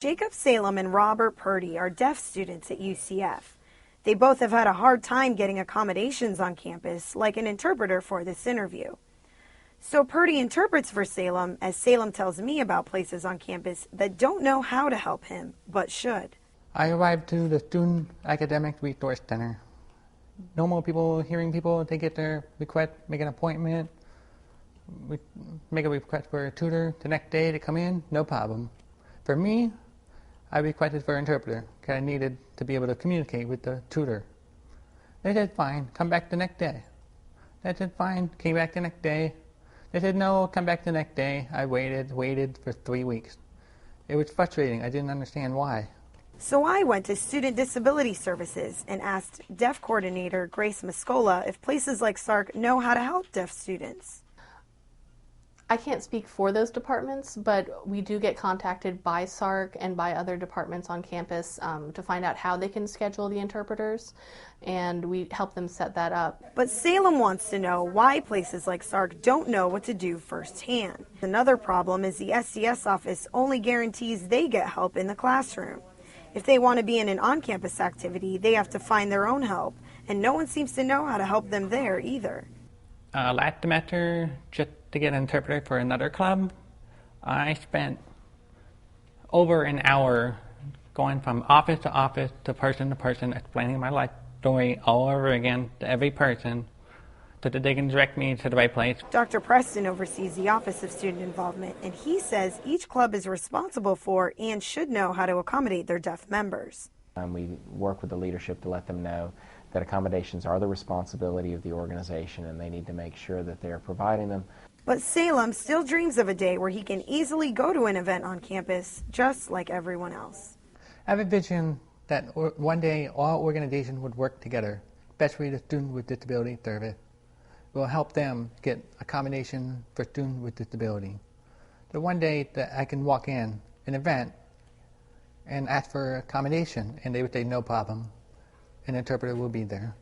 Jacob Salem and Robert Purdy are deaf students at UCF. They both have had a hard time getting accommodations on campus, like an interpreter for this interview. So Purdy interprets for Salem as Salem tells me about places on campus that don't know how to help him, but should. I arrived to the Student Academic Resource Center. Normal people, hearing people, they get their request, make an appointment, make a request for a tutor the next day to come in, no problem. For me, I requested for an interpreter because I needed to be able to communicate with the tutor. They said, fine, come back the next day. They said, fine, came back the next day. They said, no, come back the next day. I waited for 3 weeks. It was frustrating. I didn't understand why. So I went to Student Disability Services and asked deaf coordinator Grace Muscola if places like SARC know how to help deaf students. I can't speak for those departments, but we do get contacted by SARC and by other departments on campus to find out how they can schedule the interpreters, and we help them set that up. But Salem wants to know why places like SARC don't know what to do firsthand. Another problem is the SDS office only guarantees they get help in the classroom. If they want to be in an on-campus activity, they have to find their own help, and no one seems to know how to help them there either. Last semester, just to get an interpreter for another club, I spent over an hour going from office to person, explaining my life story all over again to every person so that they can direct me to the right place. Dr. Preston oversees the Office of Student Involvement, and he says each club is responsible for and should know how to accommodate their deaf members. We work with the leadership to let them know that accommodations are the responsibility of the organization and they need to make sure that they're providing them. But Salem still dreams of a day where he can easily go to an event on campus, just like everyone else. I have a vision that one day all organizations would work together, especially the Student with Disability Service. It will help them get accommodation for students with disability. So one day that I can walk in an event and ask for accommodation, and they would say no problem. An interpreter will be there.